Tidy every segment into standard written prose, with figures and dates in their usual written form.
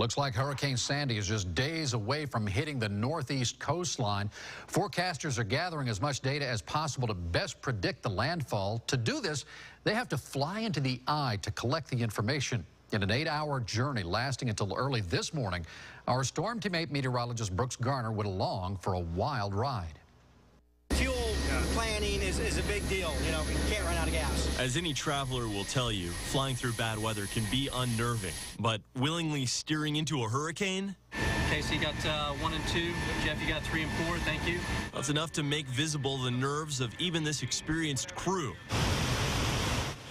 Looks like Hurricane Sandy is just days away from hitting the northeast coastline. Forecasters are gathering as much data as possible to best predict the landfall. To do this, they have to fly into the eye to collect the information. In an 8-hour journey lasting until early this morning, our storm teammate meteorologist Brooks Garner went along for a wild ride. Fuel planning is a big deal. You know, we can't run out of gas. As any traveler will tell you, flying through bad weather can be unnerving, but willingly steering into a hurricane? Okay, so you got 1 and 2. Jeff, you got 3 and 4. Thank you. That's enough to make visible the nerves of even this experienced crew.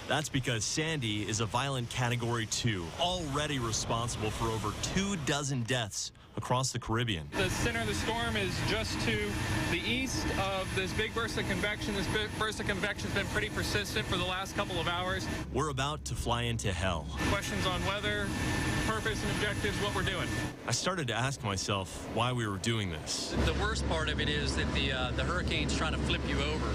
That's because Sandy is a violent Category 2, already responsible for over 24 deaths across the Caribbean. The center of the storm is just to the east of this big burst of convection. This big burst of convection has been pretty persistent for the last couple of hours. We're about to fly into hell. Questions on weather, purpose and objectives, what we're doing. I started to ask myself why we were doing this. The worst part of it is that the hurricane's trying to flip you over.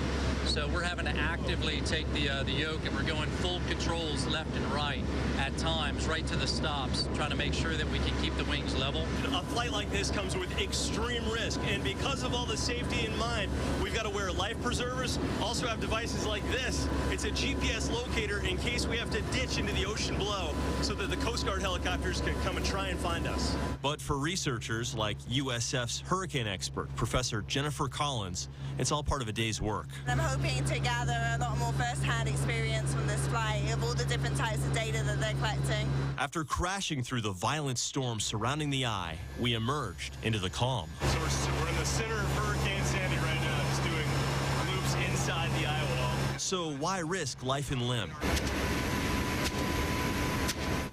So we're having to actively take the yoke, and we're going full controls left and right at times, right to the stops, trying to make sure that we can keep the wings level. A flight like this comes with extreme risk, and because of all the safety in mind, we've got to wear life preservers, also have devices like this. It's a GPS locator in case we have to ditch into the ocean below so that the Coast Guard helicopters can come and try and find us. But for researchers like USF's hurricane expert, Professor Jennifer Collins, it's all part of a day's work. I'm hoping to gather a lot more first-hand experience from this flight of all the different types of data that they're collecting. After crashing through the violent storm surrounding the eye, we emerged into the calm. So we're in the center of Hurricane Sandy right now, just doing loops inside the eye wall. So why risk life and limb?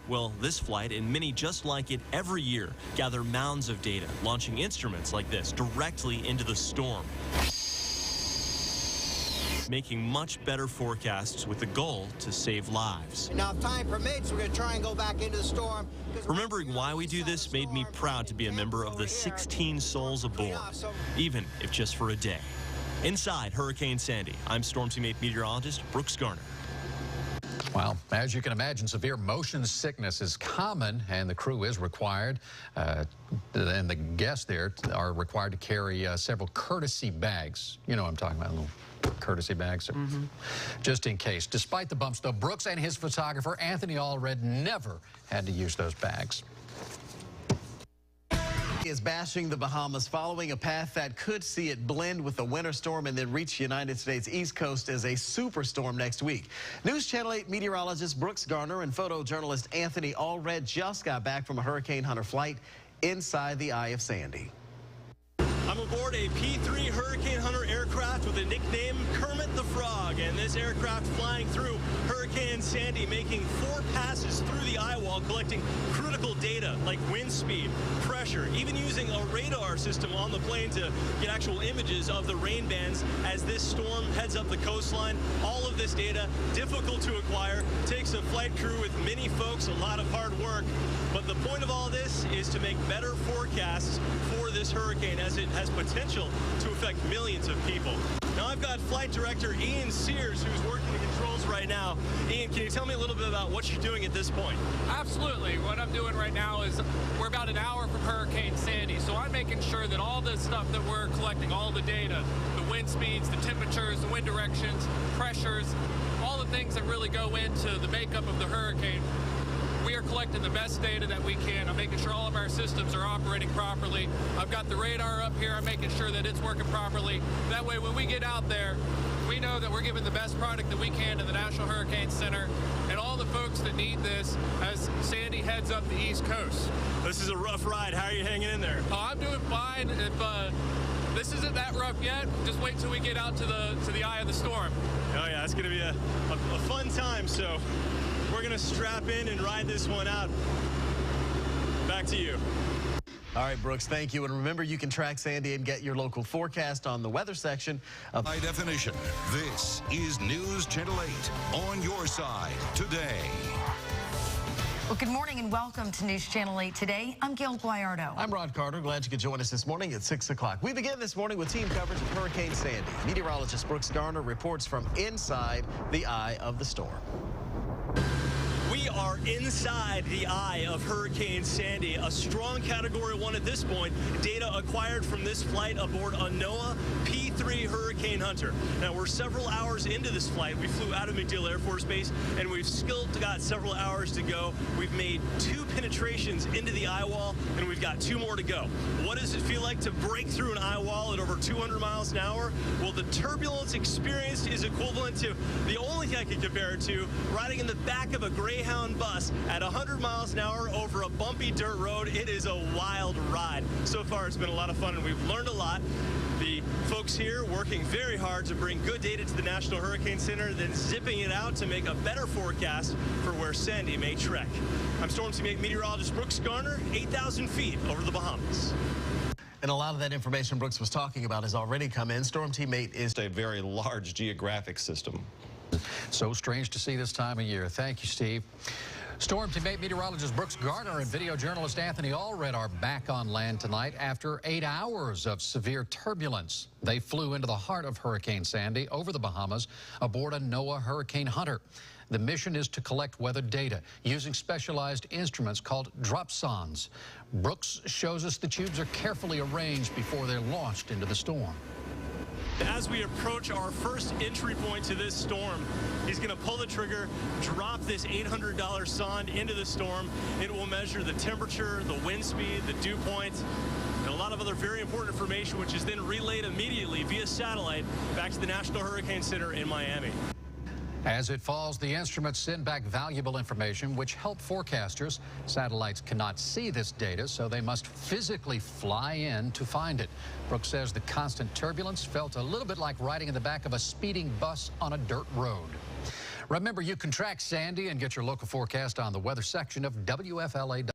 Well, this flight and many just like it every year gather mounds of data, launching instruments like this directly into the storm, making much better forecasts with the goal to save lives. Now, if time permits, we're going to try and go back into the storm. Remembering why we do this made me proud to be a member of the 16 souls aboard, even if just for a day. Inside Hurricane Sandy, I'm storm teammate meteorologist Brooks Garner. Well, as you can imagine, severe motion sickness is common, and the crew is required, and the guests there are required to carry several courtesy bags. You know what I'm talking about, little courtesy bags, just in case. Despite the bumps, though, Brooks and his photographer, Anthony Allred, never had to use those bags. Is bashing the Bahamas following a path that could see it blend with a winter storm and then reach the United States East Coast as a superstorm next week. News Channel 8 meteorologist Brooks Garner and photojournalist Anthony Allred just got back from a Hurricane Hunter flight inside the eye of Sandy. I'm aboard a P-3 Hurricane Hunter aircraft with a nickname Kermit the Frog, and this aircraft flying through Hurricane Sandy, making 4 passes through the eye wall, collecting critical data like wind speed, pressure, even using a radar system on the plane to get actual images of the rain bands as this storm heads up the coastline. All of this data, difficult to acquire, takes a flight crew with many folks, a lot of hard work. But the point of all this is to make better forecasts for this hurricane, as it has potential to affect millions of people. Now I've got Flight Director Ian Sears, who's working the controls right now. Ian, can you tell me a little bit about what you're doing at this point? Absolutely. What I'm doing right now is we're about an hour from Hurricane Sandy, so I'm making sure that all the stuff that we're collecting, all the data, the wind speeds, the temperatures, the wind directions, pressures, all the things that really go into the makeup of the hurricane, we are collecting the best data that we can. I'm making sure all of our systems are operating properly. I've got the radar up here. I'm making sure that it's working properly. That way, when we get out there, we know that we're giving the best product that we can to the National Hurricane Center and all the folks that need this as Sandy heads up the East Coast. This is a rough ride. How are you hanging in there? Oh, I'm doing fine. If this isn't that rough yet, just wait till we get out to the eye of the storm. Oh yeah, it's going to be a fun time. So we're going to strap in and ride this one out. Back to you. All right, Brooks, thank you. And remember, you can track Sandy and get your local forecast on the weather section of High Definition. This is News Channel 8 on your side today. Well, good morning and welcome to News Channel 8 today. I'm Gail Guayardo. I'm Rod Carter. Glad you could join us this morning at 6 o'clock. We begin this morning with team coverage of Hurricane Sandy. Meteorologist Brooks Garner reports from inside the eye of the storm. We are inside the eye of Hurricane Sandy, a strong Category 1 at this point. Data acquired from this flight aboard a NOAA P3 Hurricane Hunter. Now, we're several hours into this flight. We flew out of MacDill Air Force Base, and we've still got several hours to go. We've made 2 penetrations into the eye wall, and we've got 2 more to go. What does it feel like to break through an eye wall at over 200 miles an hour? Well, the turbulence experienced is equivalent to, the only thing I can compare it to, riding in the back of a Greyhound bus at 100 miles an hour over a bumpy dirt road. It is a wild ride. So far, it's been a lot of fun, and we've learned a lot. The folks here working very hard to bring good data to the National Hurricane Center, then zipping it out to make a better forecast for where Sandy may trek. I'm Storm Team 8 meteorologist Brooks Garner, 8,000 feet over the Bahamas. And a lot of that information Brooks was talking about has already come in. Storm Team 8 is a very large geographic system. So strange to see this time of year. Thank you, Steve. Storm Team 8 meteorologist Brooks Garner and video journalist Anthony Allred are back on land tonight after 8 hours of severe turbulence. They flew into the heart of Hurricane Sandy over the Bahamas aboard a NOAA Hurricane Hunter. The mission is to collect weather data using specialized instruments called dropsondes. Brooks shows us the tubes are carefully arranged before they're launched into the storm. As we approach our first entry point to this storm, he's going to pull the trigger, drop this $800 sonde into the storm. It will measure the temperature, the wind speed, the dew point, and a lot of other very important information, which is then relayed immediately via satellite back to the National Hurricane Center in Miami. As it falls, the instruments send back valuable information which help forecasters. Satellites cannot see this data, so they must physically fly in to find it. Brooks says the constant turbulence felt a little bit like riding in the back of a speeding bus on a dirt road. Remember, you can track Sandy and get your local forecast on the weather section of WFLA.com.